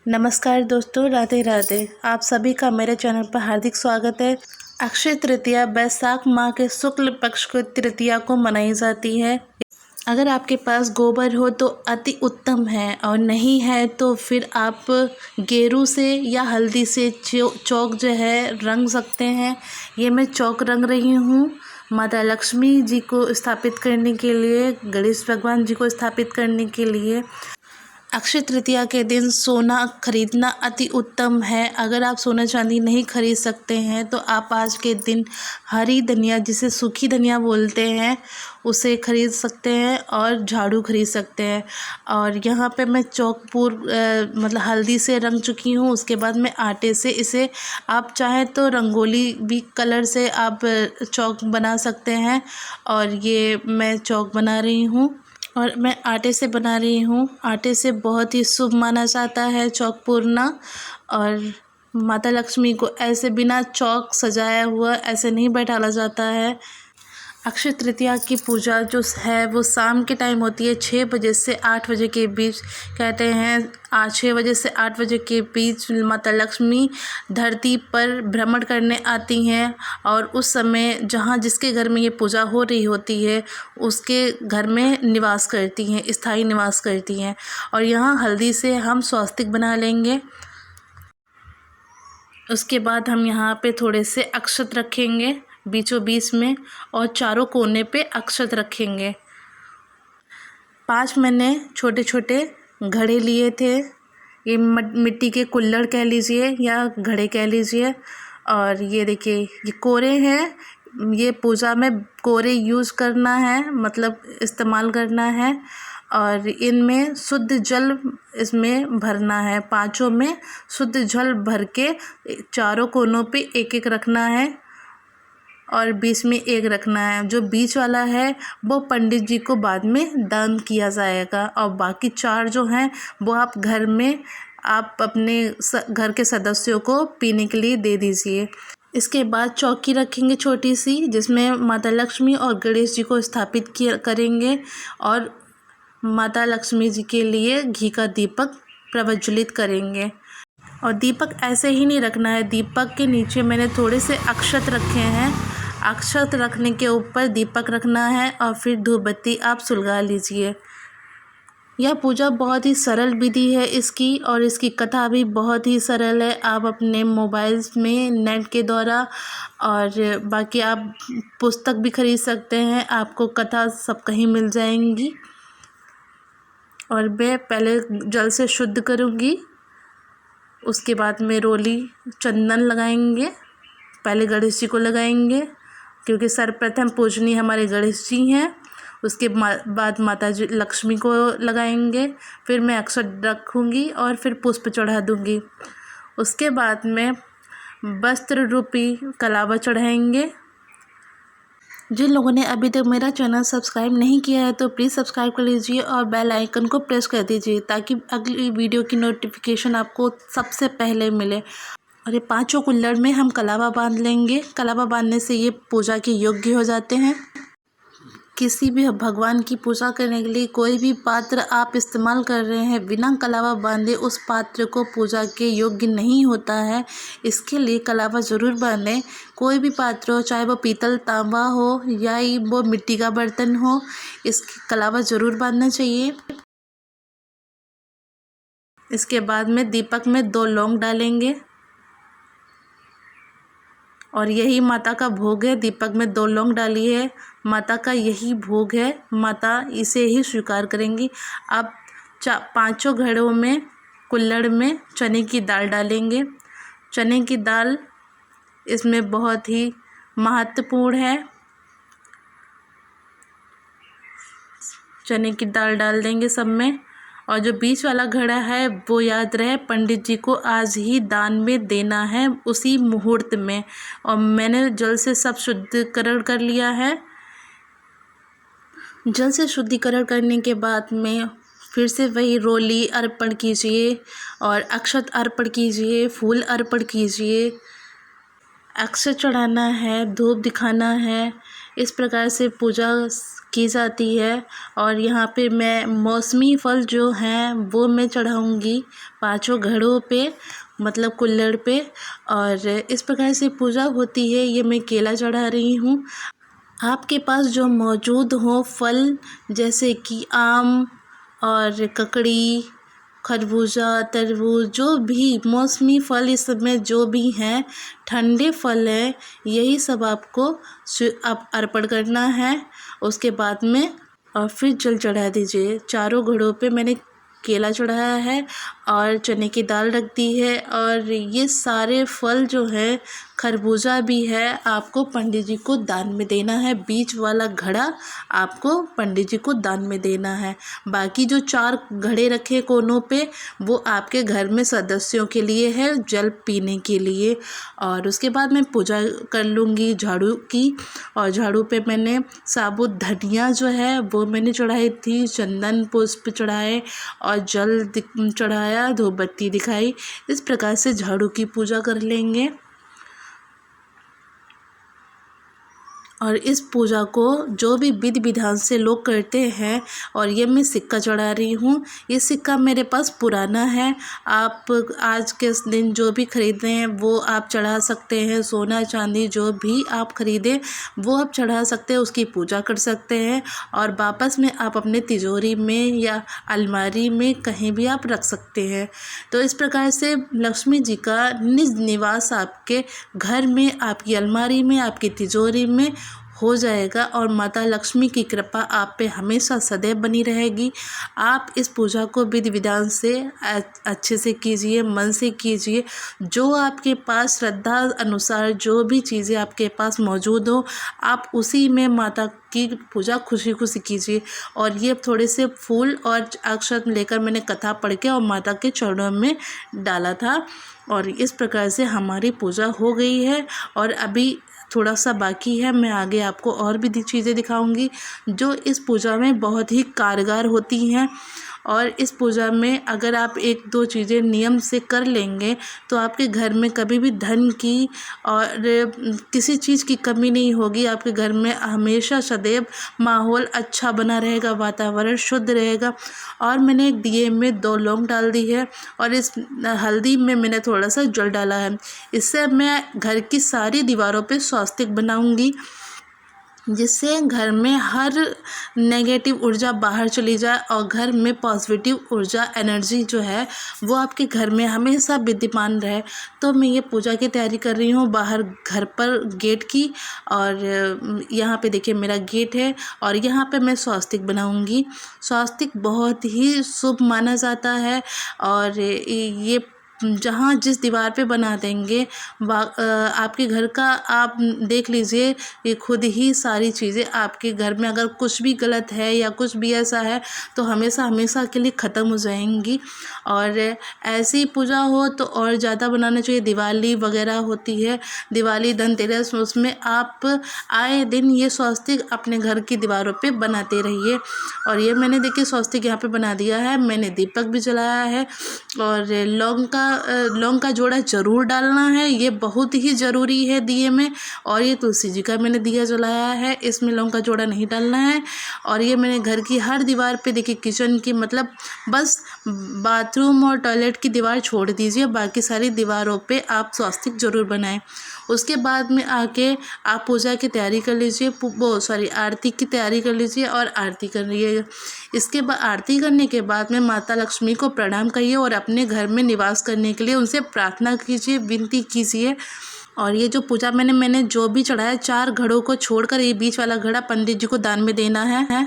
नमस्कार दोस्तों, राधे राधे। आप सभी का मेरे चैनल पर हार्दिक स्वागत है। अक्षय तृतीया बैसाख माह के शुक्ल पक्ष को तृतीया को मनाई जाती है। अगर आपके पास गोबर हो तो अति उत्तम है, और नहीं है तो फिर आप गेरू से या हल्दी से चौक जो है रंग सकते हैं। ये मैं चौक रंग रही हूँ माता लक्ष्मी जी को स्थापित करने के लिए, गणेश भगवान जी को स्थापित करने के लिए। अक्षय तृतीया के दिन सोना खरीदना अति उत्तम है। अगर आप सोना चांदी नहीं खरीद सकते हैं तो आप आज के दिन हरी धनिया, जिसे सूखी धनिया बोलते हैं, उसे खरीद सकते हैं और झाड़ू खरीद सकते हैं। और यहाँ पे मैं मतलब हल्दी से रंग चुकी हूँ। उसके बाद मैं आटे से इसे, आप चाहें तो रंगोली भी कलर से आप चौक बना सकते हैं। और ये मैं चौक बना रही हूँ और मैं आटे से बना रही हूँ। आटे से बहुत ही शुभ माना जाता है चौक पूरना। और माता लक्ष्मी को ऐसे बिना चौक सजाया हुआ ऐसे नहीं बैठाला जाता है। अक्षय तृतीया की पूजा जो है वो शाम के टाइम होती है, 6 बजे से 8 बजे के बीच। कहते हैं 6 बजे से 8 बजे के बीच माता लक्ष्मी धरती पर भ्रमण करने आती हैं, और उस समय जहाँ जिसके घर में ये पूजा हो रही होती है उसके घर में निवास करती हैं, स्थायी निवास करती हैं। और यहाँ हल्दी से हम स्वास्तिक बना लेंगे। उसके बाद हम यहाँ पे थोड़े से अक्षत रखेंगे बीचों बीच में, और चारों कोने पे अक्षत रखेंगे। 5 मैंने छोटे छोटे घड़े लिए थे। ये मिट्टी के कुल्हड़ कह लीजिए या घड़े कह लीजिए। और ये देखिए, ये कोरे हैं। ये पूजा में कोरे यूज़ करना है, मतलब इस्तेमाल करना है। और इनमें शुद्ध जल इसमें भरना है। 5 में शुद्ध जल भर के चारों कोनों पे एक एक रखना है, और बीच में एक रखना है। जो बीच वाला है वो पंडित जी को बाद में दान किया जाएगा, और बाकी 4 जो हैं वो आप घर में आप अपने घर के सदस्यों को पीने के लिए दे दीजिए। इसके बाद चौकी रखेंगे छोटी सी, जिसमें माता लक्ष्मी और गणेश जी को स्थापित करेंगे। और माता लक्ष्मी जी के लिए घी का दीपक प्रज्वलित करेंगे। और दीपक ऐसे ही नहीं रखना है, दीपक के नीचे मैंने थोड़े से अक्षत रखे हैं। अक्षत रखने के ऊपर दीपक रखना है, और फिर धूप बत्ती आप सुलगा लीजिए। यह पूजा बहुत ही सरल विधि है इसकी, और इसकी कथा भी बहुत ही सरल है। आप अपने मोबाइल्स में नेट के द्वारा, और बाकी आप पुस्तक भी खरीद सकते हैं, आपको कथा सब कहीं मिल जाएंगी। और मैं पहले जल से शुद्ध करूँगी, उसके बाद में रोली चंदन लगाएंगे। पहले गणेश जी को लगाएंगे, क्योंकि सर्वप्रथम पूजनीय हमारे गणेश जी हैं। उसके बाद माता जी लक्ष्मी को लगाएंगे। फिर मैं अक्षत रखूँगी और फिर पुष्प चढ़ा दूँगी। उसके बाद में वस्त्र रूपी कलावा चढ़ाएंगे। जिन लोगों ने अभी तक मेरा चैनल सब्सक्राइब नहीं किया है तो प्लीज़ सब्सक्राइब कर लीजिए और बेल आइकन को प्रेस कर दीजिए, ताकि अगली वीडियो की नोटिफिकेशन आपको सबसे पहले मिले। और ये 5 कुल्हड़ में हम कलावा बांध लेंगे। कलावा बांधने से ये पूजा के योग्य हो जाते हैं। किसी भी भगवान की पूजा करने के लिए कोई भी पात्र आप इस्तेमाल कर रहे हैं, बिना कलावा बांधे उस पात्र को पूजा के योग्य नहीं होता है। इसके लिए कलावा ज़रूर बांधें। कोई भी पात्र हो, चाहे वो पीतल तांबा हो या वो मिट्टी का बर्तन हो, इसकी कलावा ज़रूर बांधना चाहिए। इसके बाद में दीपक में 2 लौंग डालेंगे, और यही माता का भोग है। दीपक में 2 लौंग डाली है, माता का यही भोग है, माता इसे ही स्वीकार करेंगी। आप 5 घड़ों में, कुल्हड़ में चने की दाल डालेंगे। चने की दाल इसमें बहुत ही महत्वपूर्ण है। चने की दाल डाल देंगे सब में। और जो बीच वाला घड़ा है वो याद रहे, पंडित जी को आज ही दान में देना है, उसी मुहूर्त में। और मैंने जल से सब शुद्धिकरण कर लिया है। जल से शुद्धिकरण करने के बाद में फिर से वही रोली अर्पण कीजिए, और अक्षत अर्पण कीजिए, फूल अर्पण कीजिए। अक्षत चढ़ाना है, धूप दिखाना है। इस प्रकार से पूजा की जाती है। और यहाँ पे मैं मौसमी फल जो हैं वो मैं चढ़ाऊँगी 5 घड़ों पे, मतलब कुल्हड़ पे। और इस प्रकार से पूजा होती है। ये मैं केला चढ़ा रही हूँ। आपके पास जो मौजूद हो फल, जैसे कि आम और ककड़ी, खरबूजा, तरबूज, जो भी मौसमी फल इस समय जो भी हैं, ठंडे फल हैं, यही सब आपको आप अर्पण करना है। उसके बाद में और फिर जल चढ़ा दीजिए। 4 घड़ों पे मैंने केला चढ़ाया है और चने की दाल रख दी है। और ये सारे फल जो है, खरबूजा भी है, आपको पंडित जी को दान में देना है। बीच वाला घड़ा आपको पंडित जी को दान में देना है। बाकी जो 4 घड़े रखे कोनों पे, वो आपके घर में सदस्यों के लिए है, जल पीने के लिए। और उसके बाद मैं पूजा कर लूँगी झाड़ू की। और झाड़ू पे मैंने साबुत धनिया जो है वो मैंने चढ़ाई थी, चंदन पुष्प चढ़ाए और जल चढ़ाया, धूप बत्ती दिखाई। इस प्रकार से झाड़ू की पूजा कर लेंगे। और इस पूजा को जो भी विधि विधान से लोग करते हैं। और ये मैं सिक्का चढ़ा रही हूँ। ये सिक्का मेरे पास पुराना है। आप आज के दिन जो भी ख़रीदें हैं वो आप चढ़ा सकते हैं। सोना चांदी जो भी आप ख़रीदें वो आप चढ़ा सकते हैं, उसकी पूजा कर सकते हैं। और वापस में आप अपने तिजोरी में या अलमारी में कहीं भी आप रख सकते हैं। तो इस प्रकार से लक्ष्मी जी का निज निवास आपके घर में, आपकी अलमारी में, आपकी तिजोरी में हो जाएगा। और माता लक्ष्मी की कृपा आप पे हमेशा सदैव बनी रहेगी। आप इस पूजा को विधि विधान से अच्छे से कीजिए, मन से कीजिए। जो आपके पास श्रद्धा अनुसार जो भी चीज़ें आपके पास मौजूद हो, आप उसी में माता की पूजा खुशी खुशी कीजिए। और ये थोड़े से फूल और अक्षत लेकर मैंने कथा पढ़ के और माता के चरणों में डाला था। और इस प्रकार से हमारी पूजा हो गई है। और अभी थोड़ा सा बाकी है। मैं आगे आपको और भी चीज़ें दिखाऊंगी जो इस पूजा में बहुत ही कारगर होती हैं। और इस पूजा में अगर आप 1-2 चीज़ें नियम से कर लेंगे तो आपके घर में कभी भी धन की और किसी चीज़ की कमी नहीं होगी। आपके घर में हमेशा सदैव माहौल अच्छा बना रहेगा, वातावरण शुद्ध रहेगा। और मैंने एक दिए में 2 लौंग डाल दी है और इस हल्दी में मैंने थोड़ा सा जल डाला है। इससे मैं घर की सारी दीवारों पे स्वास्तिक बनाऊंगी, जिससे घर में हर नेगेटिव ऊर्जा बाहर चली जाए और घर में पॉजिटिव ऊर्जा एनर्जी जो है वो आपके घर में हमेशा विद्यमान रहे। तो मैं ये पूजा की तैयारी कर रही हूँ बाहर घर पर गेट की। और यहाँ पे देखिए मेरा गेट है और यहाँ पे मैं स्वास्तिक बनाऊँगी। स्वास्तिक बहुत ही शुभ माना जाता है। और ये जहाँ जिस दीवार पे बना देंगे आपके घर का, आप देख लीजिए, ये खुद ही सारी चीज़ें आपके घर में अगर कुछ भी गलत है या कुछ भी ऐसा है तो हमेशा हमेशा के लिए ख़त्म हो जाएंगी। और ऐसी पूजा हो तो और ज़्यादा बनाना चाहिए। दिवाली वगैरह होती है, दिवाली, धनतेरस, उसमें आप आए दिन ये स्वास्तिक अपने घर की दीवारों पे बनाते रहिए। और ये मैंने देखिए स्वास्तिक यहाँ पे बना दिया है। मैंने दीपक भी जलाया है। और लौंग का जोड़ा ज़रूर डालना है, ये बहुत ही ज़रूरी है दिए में। और ये तुलसी जी का मैंने दिया जलाया है, इसमें लौंग का जोड़ा नहीं डालना है। और ये मैंने घर की हर दीवार पे देखिए, किचन की, मतलब बस बाथरूम और टॉयलेट की दीवार छोड़ दीजिए, बाकी सारी दीवारों पे आप स्वास्तिक ज़रूर बनाएं। उसके बाद में आके आप पूजा की तैयारी कर लीजिए, आरती की तैयारी कर लीजिए और आरती कर लीजिए। इसके बाद आरती करने के बाद में माता लक्ष्मी को प्रणाम करिए और अपने घर में निवास करने के लिए उनसे प्रार्थना कीजिए, विनती कीजिए। और ये जो पूजा मैंने जो भी चढ़ाया, 4 घड़ों को छोड़कर ये बीच वाला घड़ा पंडित जी को दान में देना है।